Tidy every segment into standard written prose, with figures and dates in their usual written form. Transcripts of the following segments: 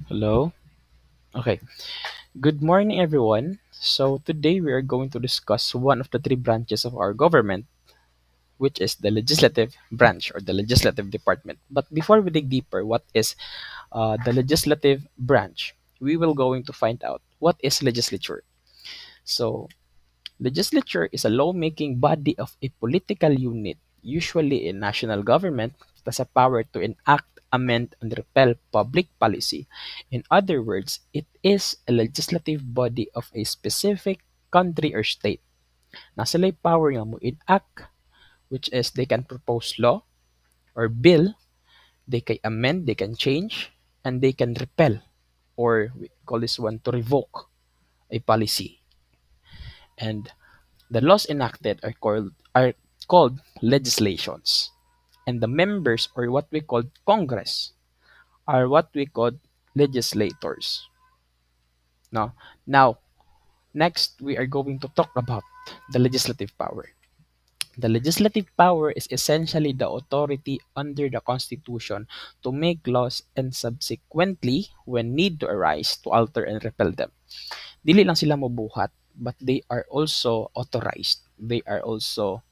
Hello. Okay. Good morning, everyone. So, today we are going to discuss one of the three branches of our government, which is the legislative branch or the legislative department. But before we dig deeper, what is the legislative branch? We will going to find out what is legislature. So, legislature is a lawmaking body of a political unit, usually a national government, that has a power to enact, amend, and repeal public policy. In other words, it is a legislative body of a specific country or state. Na sila power nga mo enact, which is they can propose law or bill, they can amend, they can change, and they can repeal, or we call this one to revoke a policy. And the laws enacted are called legislations, and the members, or what we call Congress, are what we call legislators. No? Now, next we are going to talk about the legislative power. The legislative power is essentially the authority under the Constitution to make laws and subsequently, when need to arise, to alter and repeal them. Dili lang sila mobuhat, but they are also authorized. They are also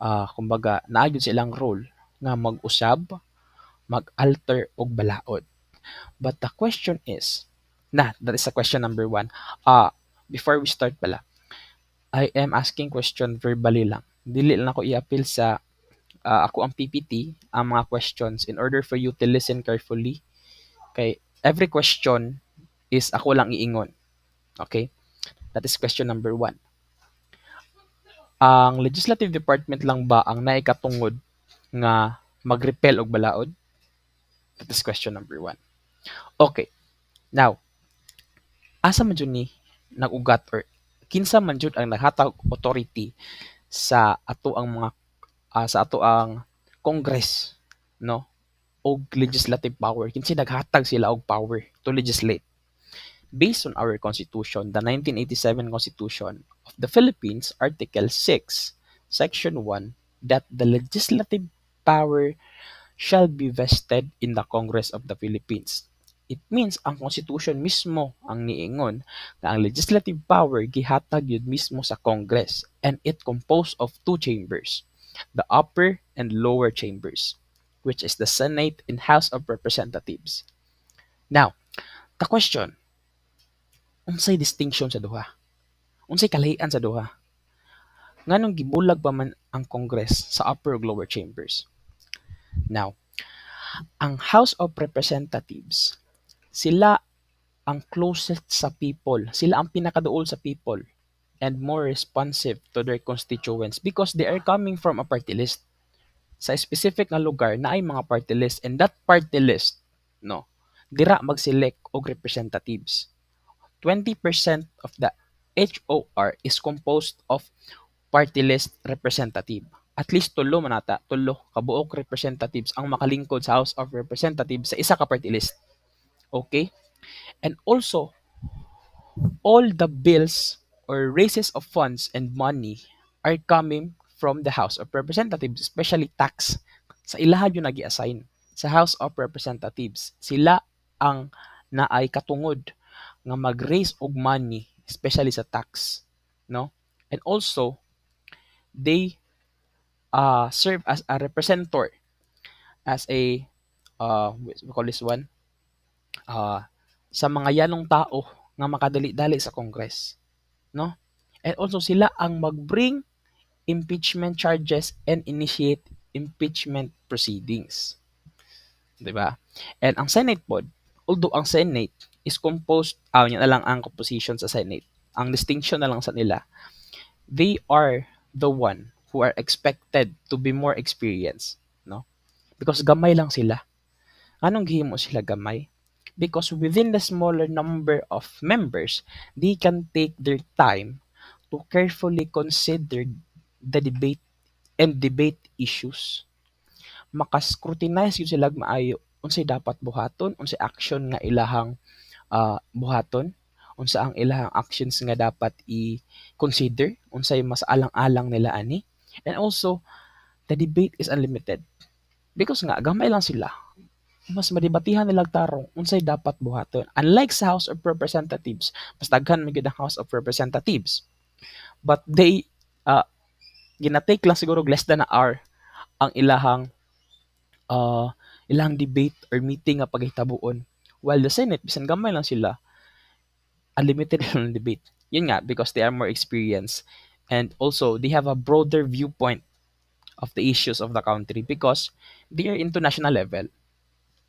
kumbaga naagyon silang role nga mag-usab, mag-alter og balaod. But the question is, that is the question number one. Before we start pala, I am asking question verbally lang. Dili lang ako i-appeal sa ako ang PPT, ang mga questions in order for you to listen carefully. Kay every question is ako lang iingon. Okay? That is question number one. Ang legislative department lang ba ang naikatungod nga mag-repel og balaod? That is question number one. Okay. Now, asa man jud ni nag-ugat or kinsa man jud ang naghatag authority sa ato ang mga sa ato ang Congress, no? Og legislative power. Kinsa naghatag sila og power to legislate. Based on our Constitution, the 1987 Constitution of the Philippines, Article 6, Section 1, that the legislative power shall be vested in the Congress of the Philippines. It means ang Constitution mismo ang niingon na ang legislative power gihatag yun mismo sa Congress, and it composed of two chambers, the upper and lower chambers, which is the Senate and House of Representatives. Now, the question, unsay distinction sa duha? Unsay kalahian sa duha? Nganong gibulag pa man ang Congress sa upper ug lower chambers? Now, ang House of Representatives, sila ang closest sa people. Sila ang pinakaduol sa people and more responsive to their constituents because they are coming from a party list. Sa specific na lugar na ay mga party list, and that party list, no, dira mag-select og representatives. 20% of the HOR is composed of party list representative. At least tulo manata, tulo kabuok representatives ang makalingkod sa House of Representatives sa isa ka party list. Okay? And also, all the bills or raises of funds and money are coming from the House of Representatives, especially tax. Sa ilahan yung nag-i-assign. Sa House of Representatives, sila ang naay katungod nga mag-raise og money, especially sa tax, no? And also, they serve as a representator, as a we call this one, sa mga yanong tao nga makadali-dali sa Congress, no? And also sila ang mag-bring impeachment charges and initiate impeachment proceedings. 'Di ba? And ang Senate pod, although ang Senate is composed, yun na lang ang composition sa Senate. Ang distinction na lang sa nila, they are the one who are expected to be more experienced, no? Because gamay lang sila. Anong gihimo sila gamay? Because within the smaller number of members, they can take their time to carefully consider the debate issues. Maka-scrutinize yun sila maayo unsay dapat buhaton, unsay action nga ilahang buhaton, unsa ang ilahang actions nga dapat i-consider, unsay mas alang-alang nila ani. And also, the debate is unlimited. Because nga gamay lang sila. mas madibatihan nilang tarong unsay dapat buhaton. Unlike sa House of Representatives, mas daghan man gyud ang House of Representatives. But they ginatake lang siguro less than an hour ang uh, ilahang debate or meeting nga paghitabuon. While the Senate, bisan gamay lang sila, unlimited lang debate. Yun nga, because they are more experienced. And also, they have a broader viewpoint of the issues of the country because they are into national level.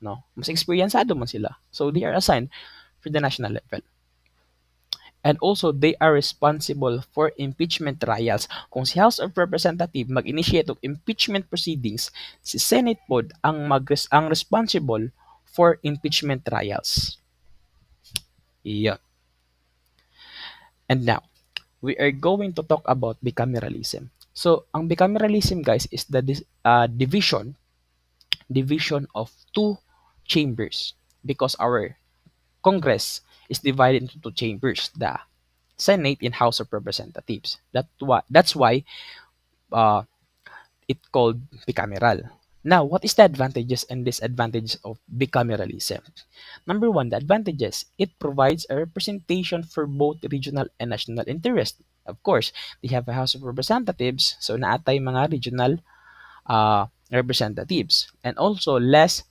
No? Mas experienced man sila. So, they are assigned for the national level. And also, they are responsible for impeachment trials. Kung si House of Representatives mag-initiate og impeachment proceedings, si Senate pod ang responsible for impeachment trials. Yeah. And now, we are going to talk about bicameralism. So, ang bicameralism, guys, is the division of two chambers because our Congress is divided into two chambers, the Senate and House of Representatives. That's why uh, it called bicameral. Now, what is the advantages and disadvantages of bicameralism? Number one, the advantages, it provides a representation for both regional and national interest. Of course, they have a House of Representatives, so naatay mga regional representatives, and also less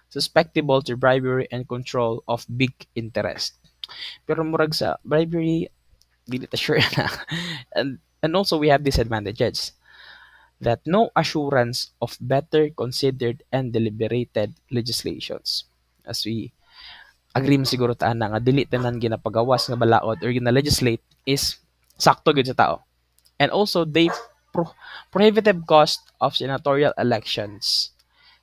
susceptible to bribery and control of big interest. Pero murag sa bribery, dili ta sure na. and also we have disadvantages that no assurance of better considered and deliberated legislations. As we agree mo siguro taan na nga dili tanan ginapagawas nga balaod or gina-legislate is sakto gyud sa tao. And also they prohibitive cost of senatorial elections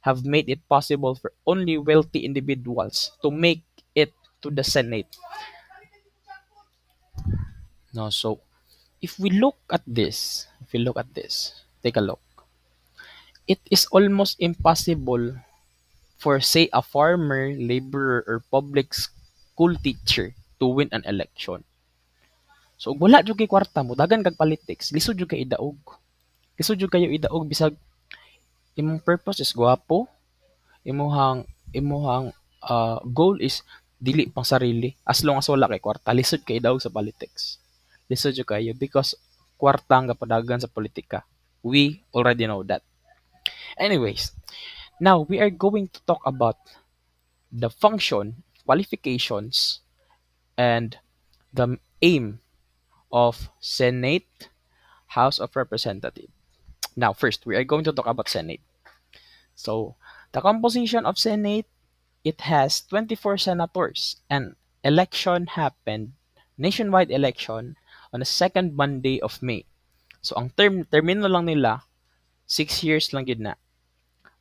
have made it possible for only wealthy individuals to make it to the Senate. No, so if we look at this, take a look. It is almost impossible for say a farmer, laborer, or public school teacher to win an election. So wala jud kay kwarta mo, dagan kag politics, lisod jud kay idaog. Lisod jud kayo idaog bisag imong purpose is gwapo, imuhang goal is dili pang sarili. As long as wala kay kwarta, lisod kay idaog sa politics. Lisod jud kayo because kwarta ang kapadagan sa politika. We already know that. Anyways, now we are going to talk about the function, qualifications, and the aim of Senate, House of Representatives. Now, first, we are going to talk about Senate. So, the composition of Senate, it has 24 senators, and election happened, nationwide election, on the second Monday of May. So, ang termino lang nila, 6 years lang yun na.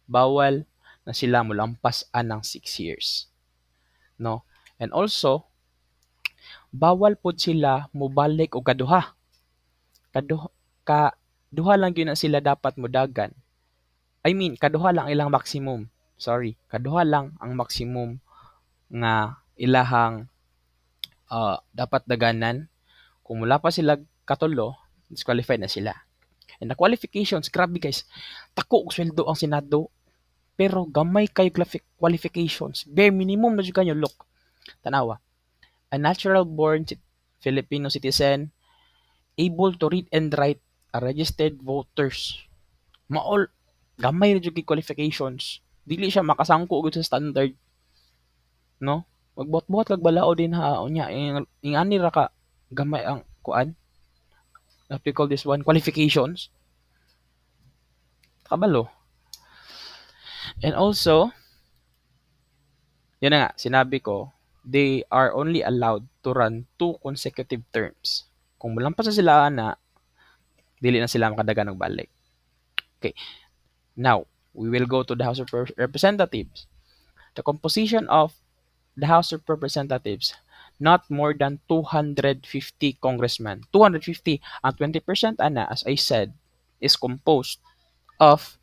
Bawal na sila mulampas ng 6 years. No? And also, bawal po sila mubalik o kaduha. Kaduha lang yun na sila dapat mudagan. I mean, kaduha lang ilang maximum. Sorry, kaduha lang ang maximum nga ilahang dapat daganan. Kung mula pa sila katulo, disqualified na sila. And the qualifications, grabe guys, tako og sweldo ang Senado, pero gamay kayo qualifications. Bare minimum na dyan kanyo, look. Tanawa. A natural-born Filipino citizen, able to read and write, a registered voters. Maol, gamay na dyan qualifications. Dili siya makasangko sa standard. No? Magbuhat-buhat kag balao din ha. Unya, ingani ra ka, gamay ang kuan. What we call this one, qualifications. Kabalo. And also, yun na nga, sinabi ko, they are only allowed to run 2 consecutive terms. Kung mulampas na sila na, dili na sila makadagan ng balik. Okay. Now, we will go to the House of Representatives. The composition of the House of Representatives, not more than 250 congressmen. 250, ang 20% ana, as I said, is composed of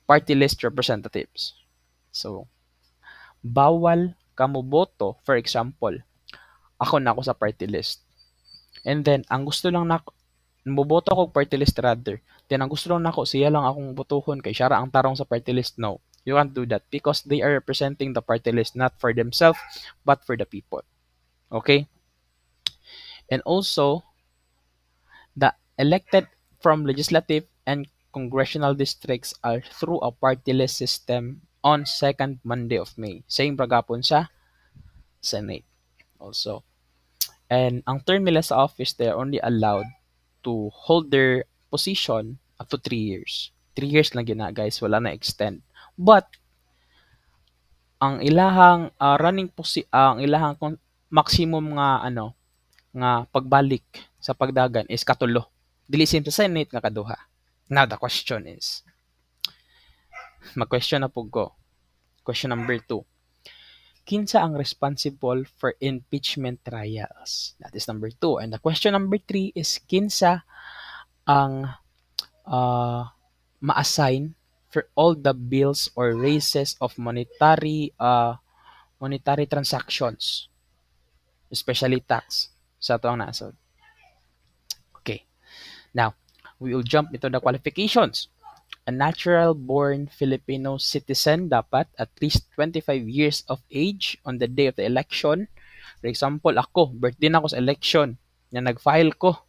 party list representatives. So, bawal ka mo boto, for example, ako na ako sa party list. And then, ang gusto lang na boboto ako party list rather. Then, ang gusto lang nako siya lang akong botohon kay siya ra ang tarong sa party list. No. You can't do that because they are representing the party list not for themselves but for the people. Okay? And also, the elected from legislative and congressional districts are through a party list system on second Monday of May. Same bragapon sa Senate also. And ang term nila sa office, they're only allowed to hold their position up to 3 years. 3 years lang gina guys, wala na extend. But ang ilahang ang ilahang maximum nga nga pagbalik sa pagdagan is katulo. Dili sim sa Senate nga kaduha. Now the question is, mag-question na pug ko. Question number 2. Kinsa ang responsible for impeachment trials? That is number 2. And the question number 3 is kinsa ang ma-assign for all the bills or raises of monetary transactions, especially tax sa ato ang nasod. Okay. Now, we will jump into the qualifications. A natural-born Filipino citizen dapat at least 25 years of age on the day of the election. For example, ako, birthday na ako sa election. Nga nag-file ko.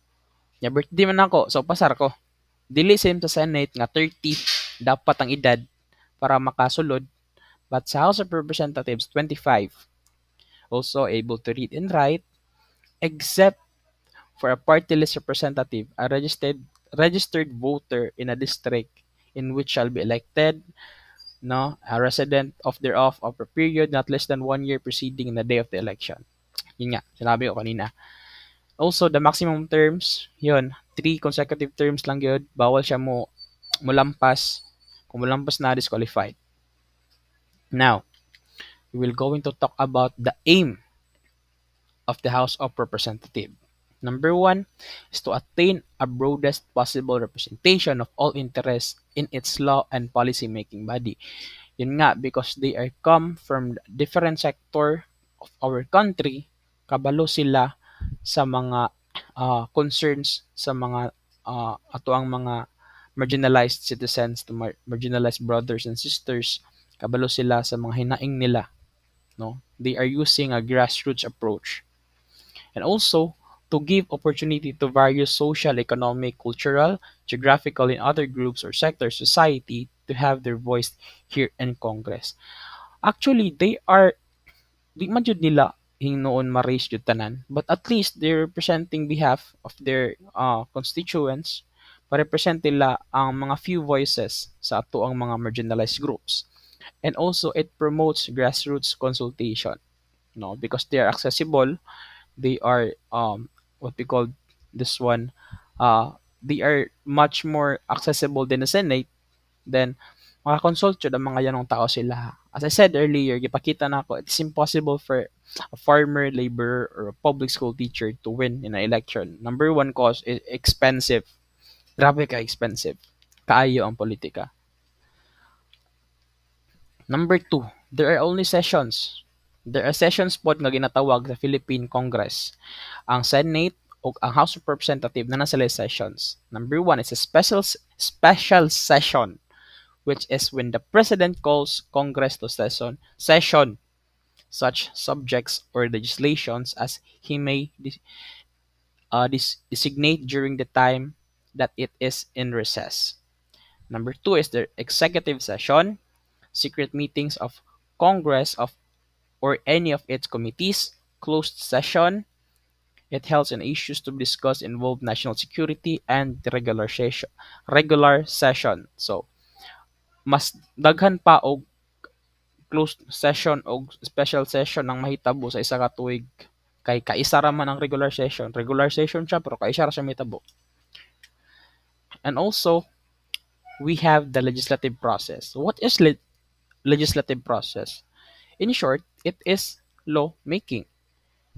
Nga birthday man ako, so pasar ko. Dili same sa Senate nga 30 dapat ang edad para makasulod. But sa House of Representatives, 25. Also able to read and write, except for a party list representative, a registered voter in a district in which shall be elected, a resident of thereof of a period not less than 1 year preceding the day of the election. Yun nga, sinabi ko kanina. Also, the maximum terms, yun, 3 consecutive terms lang yun. Bawal siya mulampas. Kung mulampas na, disqualified. Now, we will going to talk about the aim of the House of Representatives. Number 1 is to attain a broadest possible representation of all interests in its law and policy-making body. Yun nga, because they are come from different sector of our country, kabalo sila sa mga concerns sa mga ato ang mga marginalized citizens, to marginalized brothers and sisters, kabalo sila sa mga hinaing nila. No? They are using a grassroots approach. And also, to give opportunity to various social, economic, cultural, geographical, and other groups or sectors of society to have their voice here in Congress. Actually, di man jud nila hingnoon ma-raise jud tanan, but at least they're representing behalf of their constituents, pa-represent nila ang mga few voices sa ato ang mga marginalized groups. And also, it promotes grassroots consultation, because they are accessible. They are what we call this one, they are much more accessible than the Senate. Then makakonsult yun ang mga yanong tao sila. As I said earlier, gipakita na ako, it's impossible for a farmer, laborer, or a public school teacher to win in an election. Number 1 cause is expensive. Grabe ka expensive. Kaayo ang politika. Number 2, there are only sessions. There are sessions pod nga ginatawag sa Philippine Congress. Ang Senate o ang House of Representatives na nasa sessions. Number 1 is a special session, which is when the President calls Congress to session such subjects or legislations as he may designate during the time that it is in recess. Number 2 is the executive session, secret meetings of Congress or any of its committees, closed session. It holds on issues to be discussed involve national security and regular session. So, mas daghan pa og closed session o special session ang mahitabo sa isa ka tuig kay kaisa ra man ang regular session. Regular session siya pero kaisa ra siya mahitabo. And also, we have the legislative process. What is legislative process? In short, it is law making.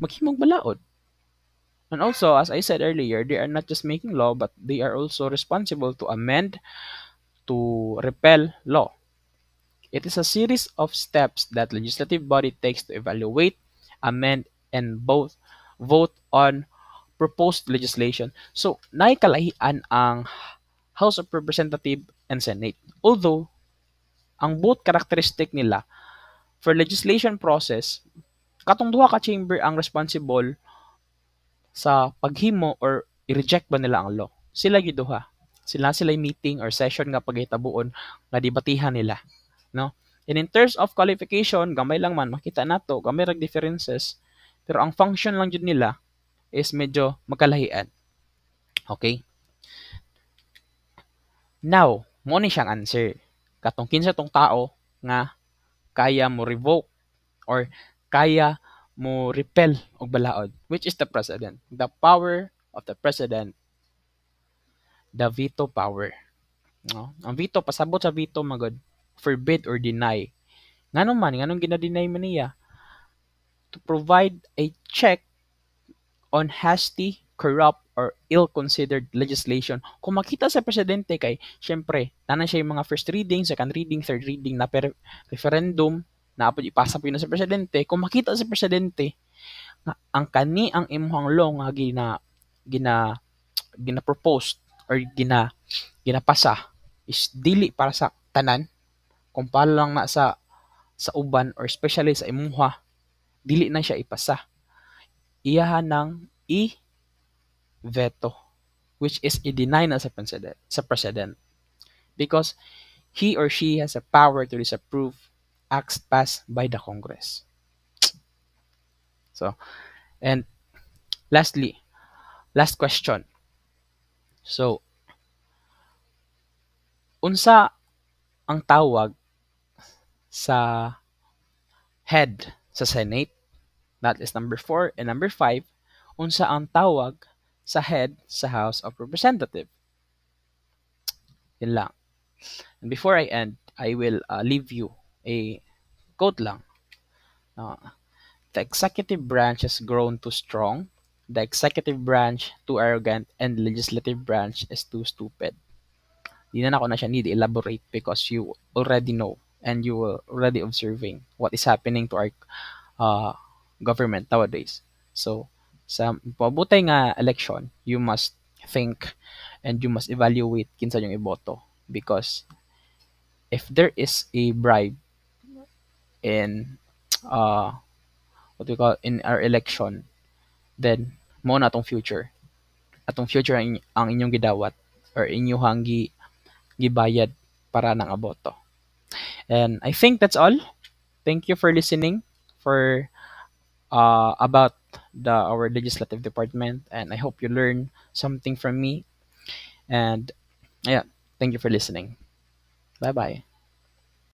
Maghimong balaod. And also, as I said earlier, they are not just making law, but they are also responsible to amend, to repeal law. It is a series of steps that legislative body takes to evaluate, amend, and both vote on proposed legislation. So, naikalahian ang House of Representatives and Senate. Although, ang both characteristic nila for legislation process, katong duha ka chamber ang responsible sa paghimo or i-reject ba nila ang law. Sila giduha. Sila meeting or session nga paghitabuon nga debatihan nila, no? And in terms of qualification, gamay lang man makita nato, gamay rag differences, pero ang function lang jud nila is medyo magkalahian. Okay? Now, mo ni siyang answer. Katong kinsa tong tao nga kaya mo revoke or kaya mo repel og balaod, which is the president. The power of the president, the veto power. No? Ang veto, pasabot sa veto magod, forbid or deny. Nganong gina-deny man niya? To provide a check on hasty, corrupt, or ill-considered legislation. Kung makita sa presidente kay, syempre, nanan siya yung mga first reading, second reading, third reading, na referendum, na ipasa po yun sa presidente. Kung makita sa presidente, nga ang kani ang imuhang law nga gina propose or ginapasa is dili para sa tanan, kung paano lang na sa uban or especially sa imuha, dili na siya ipasa. Iyahan ng i-veto, which is i-deny na sa president because he or she has a power to disapprove acts passed by the Congress. So, and lastly, last question. So, unsa ang tawag sa head sa Senate? That is number 4 and number 5. Unsa ang tawag sa head sa House of Representatives? Yun lang. And before I end, I will leave you a quote lang. The executive branch has grown too strong. The executive branch too arrogant, and the legislative branch is too stupid. Di na ako na siya need elaborate because you already know and you are already observing what is happening to our government nowadays. So, sa pabutay nga election, you must think and you must evaluate kinsa yung iboto because if there is a bribe in what we call in our election, then mo na atong future. Atong future ang inyong gidawat or inyong gibayad para nang aboto. And I think that's all. Thank you for listening for about our legislative department, and I hope you learn something from me. And yeah, thank you for listening. Bye bye.